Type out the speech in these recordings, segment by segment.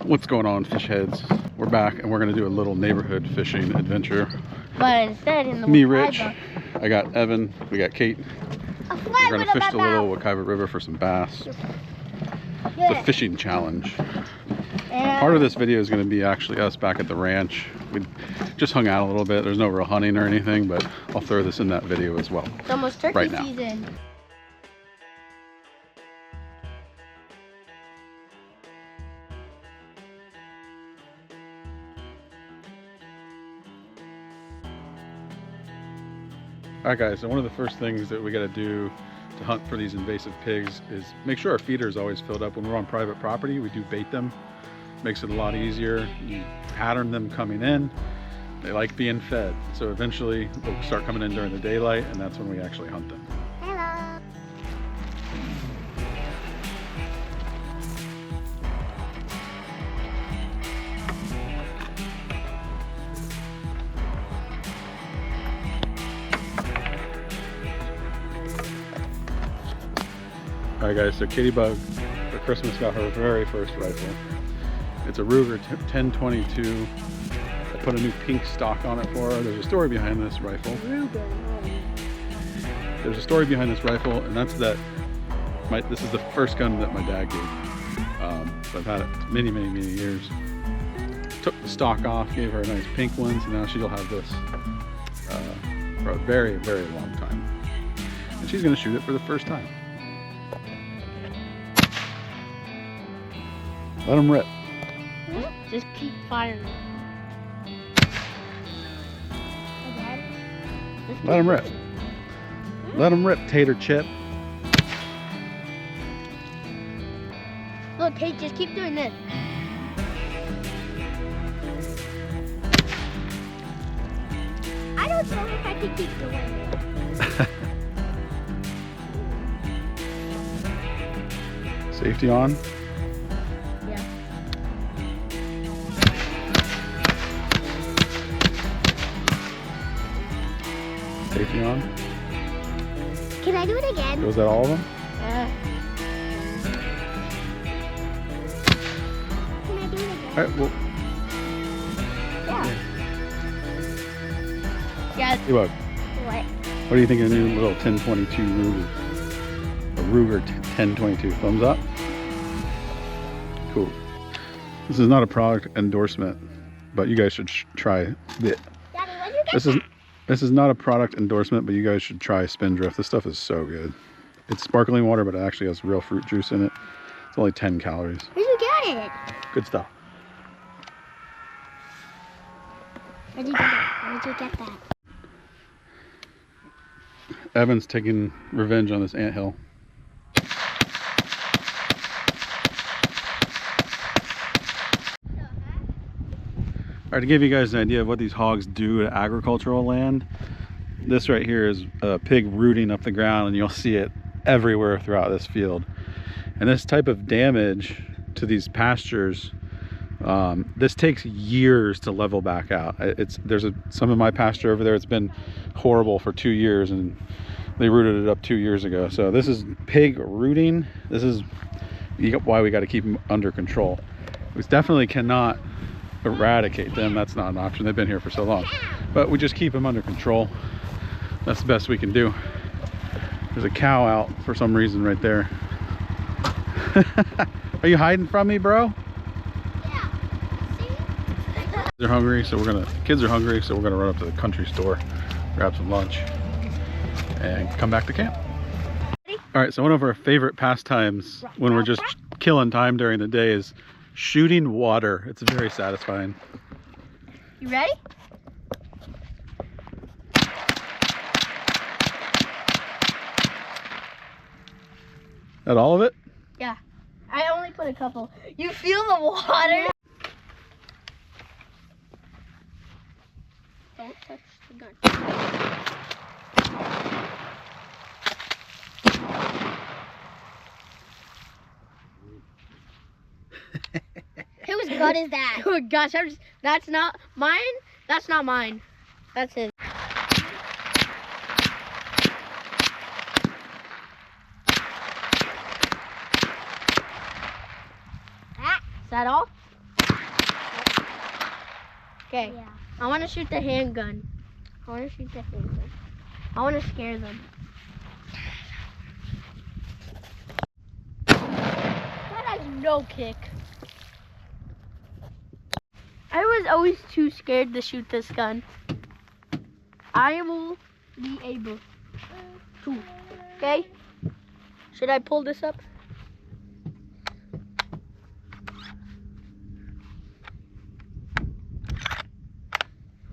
What's going on, fish heads? We're back and we're gonna do a little neighborhood fishing adventure. But instead in the Me, Rich, I got Evan, we got Kate. We're gonna fish the little Wekiva River for some bass. It's a fishing challenge. And Part of this video is gonna be actually us back at the ranch. We just hung out a little bit. There's no real hunting or anything, but I'll throw this in that video as well. it's almost turkey right now. season. Alright guys, so one of the first things that we got to do to hunt for these invasive pigs is make sure our feeder is always filled up. When we're on private property, we do bait them. Makes it a lot easier. You pattern them coming in. They like being fed. So eventually they'll start coming in during the daylight, and that's when we actually hunt them. Hello. Alright guys, so Katie Bug for Christmas got her very first rifle. It's a Ruger 1022. I put a new pink stock on it for her. There's a story behind this rifle. There's a story behind this rifle, and that's that this is the first gun that my dad gave me. So I've had it many years. Took the stock off, gave her a nice pink one, so now she'll have this for a very long time. And she's gonna shoot it for the first time. Let them rip. Just keep firing. Let them rip. Let them rip, tater chip. Look, Kate, just keep doing this. I don't know if I can keep doing it. Safety on. Safety on. Can I do it again? Was that all of them? Can I do it again? All right, well. Yeah. Hey, Bug, What? what do you think of the new little 1022 Ruger? A Ruger 1022. Thumbs up? Cool. This is not a product endorsement, but you guys should try it. Daddy, what did you get? This is not a product endorsement, but you guys should try Spindrift. This stuff is so good. It's sparkling water, but it actually has real fruit juice in it. It's only 10 calories. Where'd you get it? Good stuff. Where'd you get it? Where'd you get that? Evan's taking revenge on this anthill. All right, to give you guys an idea of what these hogs do to agricultural land, this right here is a pig rooting up the ground, and you'll see it everywhere throughout this field. And this type of damage to these pastures, this takes years to level back out. Some of my pasture over there, it's been horrible for 2 years, and they rooted it up 2 years ago. So this is pig rooting. This is why we got to keep them under control. We definitely cannot eradicate them. That's not an option. They've been here for so long, but we just keep them under control. That's the best we can do. There's a cow out for some reason right there. Are you hiding from me, bro? Yeah. See? They're hungry, so kids are hungry, so we're gonna run up to the country store, grab some lunch, and come back to camp. All right, so one of our favorite pastimes when we're just killing time during the day is shooting water. It's very satisfying. You ready? That all of it? Yeah. I only put a couple. You feel the water? Don't touch the gun. Whose gun is that? Oh gosh, that's not mine. That's not mine. That's his. Is that all? Okay. Yeah. I want to shoot the handgun. I want to scare them. That has no kick. I was always too scared to shoot this gun. I will be able to. Okay? Should I pull this up?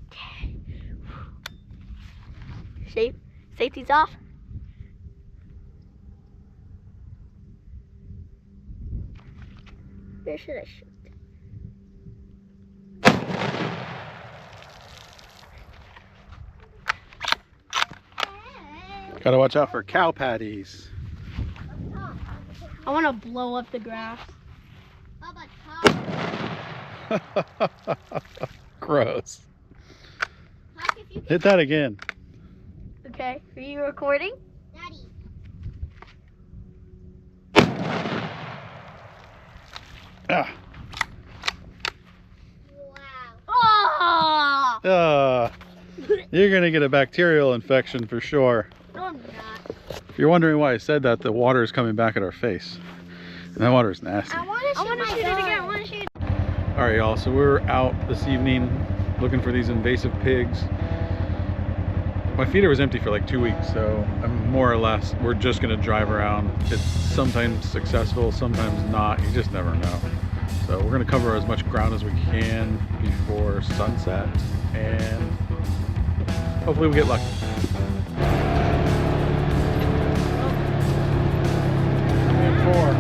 Okay. Safety's off. Where should I shoot? Gotta watch out for cow patties. I want to blow up the grass. Gross. Hit that again. Okay, are you recording? Daddy. Ah. Wow. Oh! You're gonna get a bacterial infection for sure. No, I'm not. If you're wondering why I said that, the water is coming back at our face. And that water is nasty. I want to shoot it again. I want to shoot. Alright y'all, so we're out this evening looking for these invasive pigs. My feeder was empty for like 2 weeks, so I'm more or less, we're just gonna drive around. It's sometimes successful, sometimes not, you just never know. So we're gonna cover as much ground as we can before sunset, and hopefully we get lucky. Four.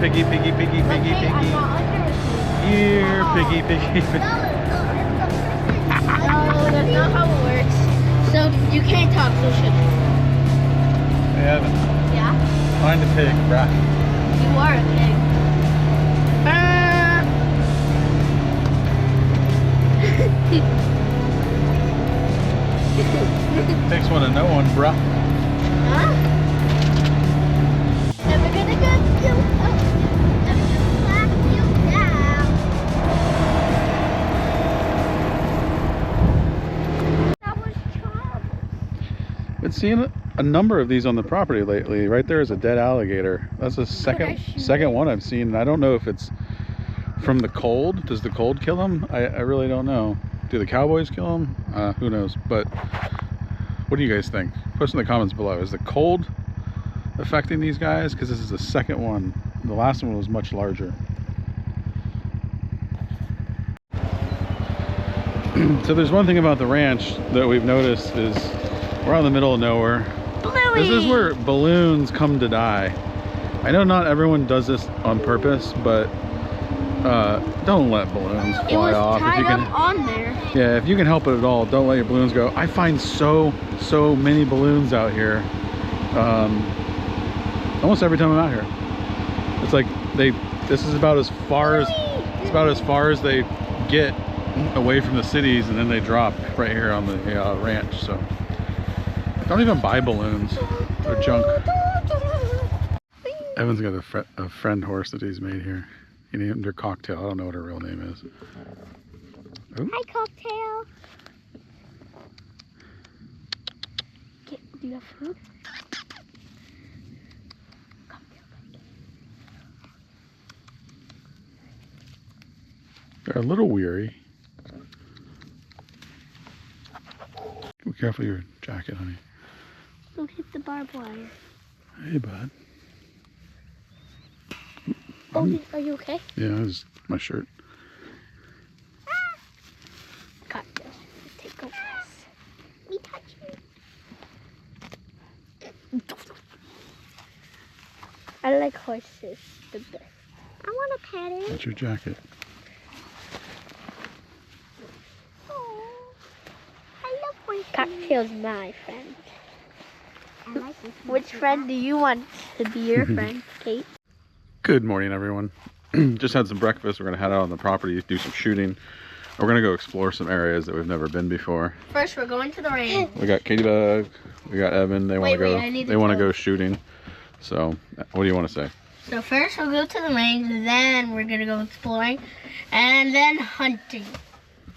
Piggy, piggy, piggy, piggy, piggy. Here, piggy, piggy, piggy. No, that's not how it works. So you can't talk, so should you? Hey, Evan, Yeah? find a pig, bruh. You are a pig. Takes one to know one, bruh. Huh? Never gonna go to never gonna clap you down. That was trouble. Been seeing a number of these on the property lately. Right there is a dead alligator. That's the second one I've seen. And I don't know if it's from the cold. Does the cold kill them? I really don't know. Do the cowboys kill them? Who knows? But what do you guys think? Post in the comments below. Is the cold affecting these guys? Because this is the second one. The last one was much larger. So there's one thing about the ranch that we've noticed is we're out in the middle of nowhere. Bluey. This is where balloons come to die. I know not everyone does this on purpose, but don't let balloons It fly was off. tied If you can, up on there. yeah, if you can help it at all, don't let your balloons go. I find so many balloons out here. Almost every time I'm out here. It's like this is about as far as they get away from the cities, and then they drop right here on the ranch. So don't even buy balloons. They're junk. Evan's got a friend horse that he's made here. He named her Cocktail. I don't know what her real name is. Ooh. Hi, Cocktail. Do you have food? They're a little weary. Be careful of your jacket, honey. Don't hit the barbed wire. Hey, bud. Oh, are you okay? Yeah, it's my shirt. Got this. Take a rest. Me touch you. I like horses the best. I want to pet it. That's your jacket. Oh, I love horses. Cocktail's my friend. I like this one Which too. friend do you want to be your friend, Kate? Good morning, everyone. Just had some breakfast. We're gonna head out on the property, do some shooting. We're gonna go explore some areas that we've never been before. First, we're going to the range. We got Katie Bug, we got Evan. They want to go. I need to They want to tell- go shooting. So, what do you want to say? So first, we'll go to the range, and then we're gonna go exploring, and then hunting.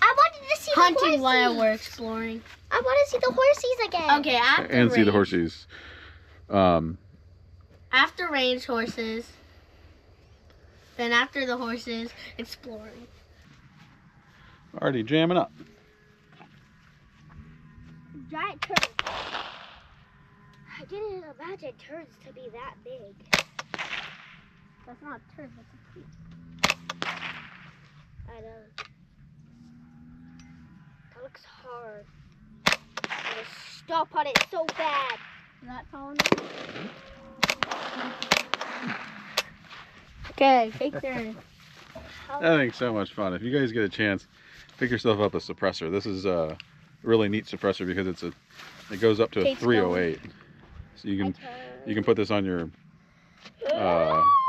I wanted to see the Hunting horses. while we're exploring. I want to see the horses again. Okay, after And see the range- horses. After range horses. Then after the horses, exploring. Already jamming up. Giant turds. I didn't imagine turds to be that big. That's not a turd, that's a tree. I know. That looks hard. I'm gonna stop on it so bad. Is that tall enough? Okay, take turn. I think so much fun. If you guys get a chance, pick yourself up a suppressor. This is a really neat suppressor because it goes up to a Kate's 308. So you can put this on your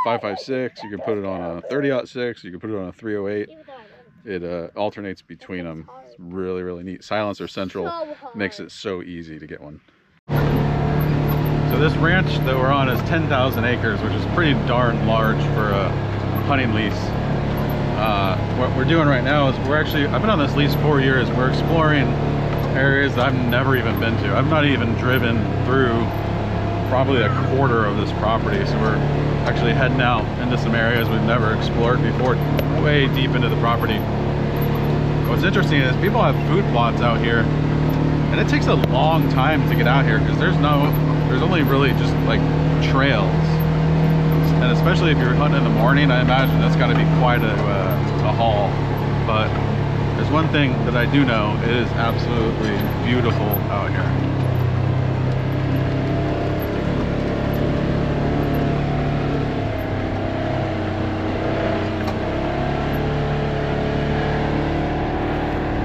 5.56. You can put it on a 30-06. You can put it on a 308. Even though I love It alternates between them. It's really, really neat. Silencer Central so hard. makes it so easy to get one. So this ranch that we're on is 10,000 acres, which is pretty darn large for a hunting lease. What we're doing right now is I've been on this lease 4 years. We're exploring areas that I've never even been to. I've not even driven through probably a quarter of this property. So we're actually heading out into some areas we've never explored before, way deep into the property. What's interesting is people have food plots out here, and it takes a long time to get out here because there's only really just like trails. And especially if you're hunting in the morning, I imagine that's got to be quite a haul. But there's one thing that I do know, it is absolutely beautiful out here.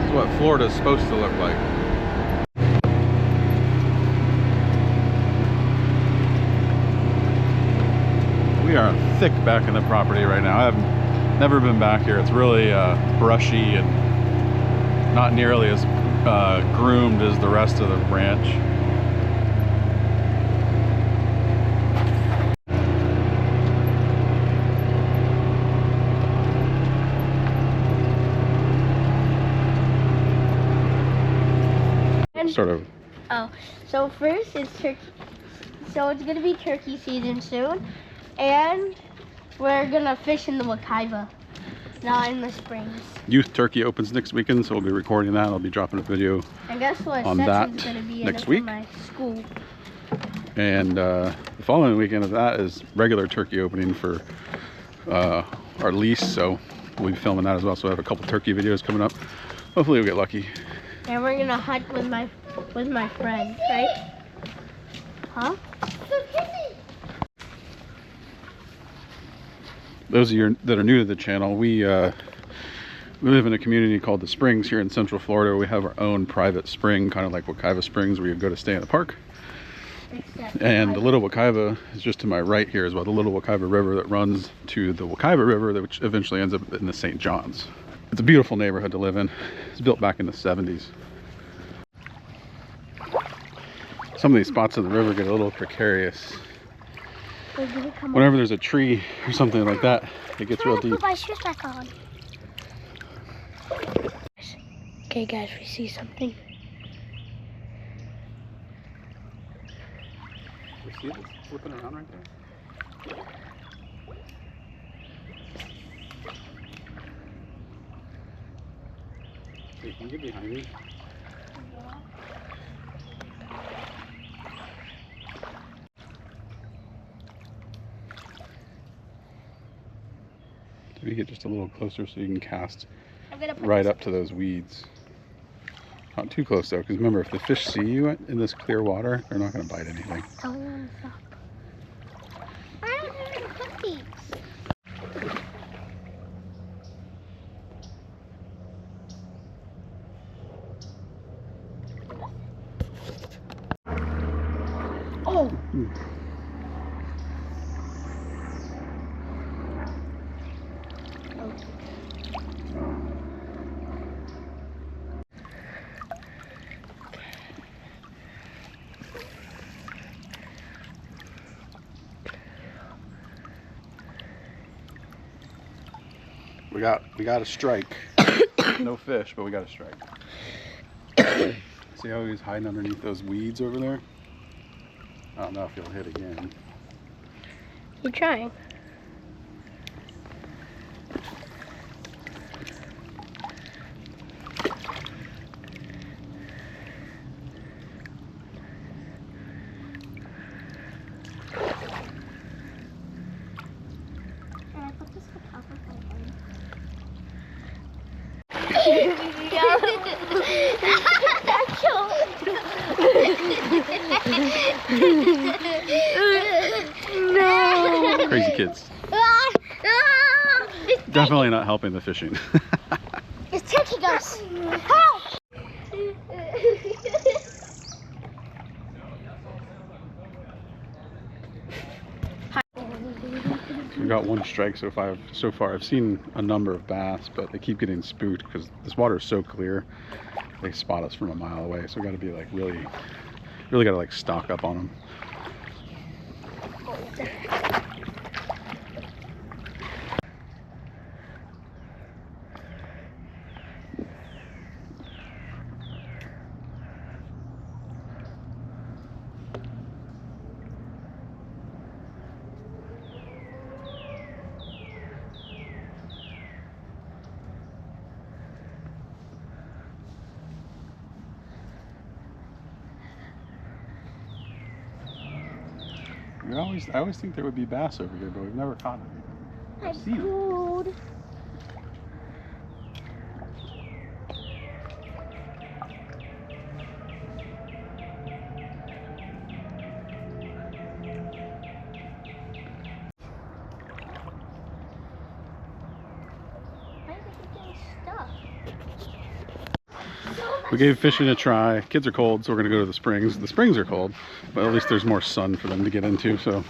This is what Florida's supposed to look like. We are thick back in the property right now. I've never been back here. It's really brushy and not nearly as groomed as the rest of the ranch. Sort of. Oh, so first it's turkey. So it's gonna be turkey season soon, and we're gonna fish in the Wakaiva, not in the springs. Youth Turkey opens next weekend, so we'll be recording that. I'll be dropping a video. And guess what? On Section's that gonna be in next it week. for my school. And the following weekend of that is regular turkey opening for our lease, so we'll be filming that as well. So I have a couple turkey videos coming up. Hopefully we'll get lucky. And we're gonna hunt with my friend, right? Huh? Those of you that are new to the channel, we live in a community called the Springs here in Central Florida. We have our own private spring, kind of like Wakaiva Springs, where you go to stay in the park. Except And the Little Wakaiva is just to my right here as well. The Little Wakaiva River that runs to the Wakaiva River, which eventually ends up in the St. Johns. It's a beautiful neighborhood to live in. It's built back in the 70s. Some of these spots of the river get a little precarious. Whenever there's a tree or something like that, it gets real deep. Put my shoes back on. Okay, guys, we see something. You see it? It's flipping around right there. Hey, can you get behind me? Let me get just a little closer so you can cast I'm gonna put right up to those weeds. Not too close though, because remember, if the fish see you in this clear water, they're not going to bite anything. I don't have any cookies. Oh! We got a strike. No fish, but we got a strike. See how he's hiding underneath those weeds over there? I don't know if he'll hit again. You're trying. No. Crazy kids. Definitely not helping the fishing. It's taking us. Help! We got one strike so far. I've seen a number of bass, but they keep getting spooked because this water is so clear. They spot us from a mile away, so we got to be like really got to like stock up on them. I always think there would be bass over here, but we've never caught them. I've seen them. We gave fishing a try. Kids are cold, so we're going to go to the springs. The springs are cold, but at least there's more sun for them to get into, so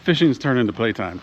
fishing's turned into playtime.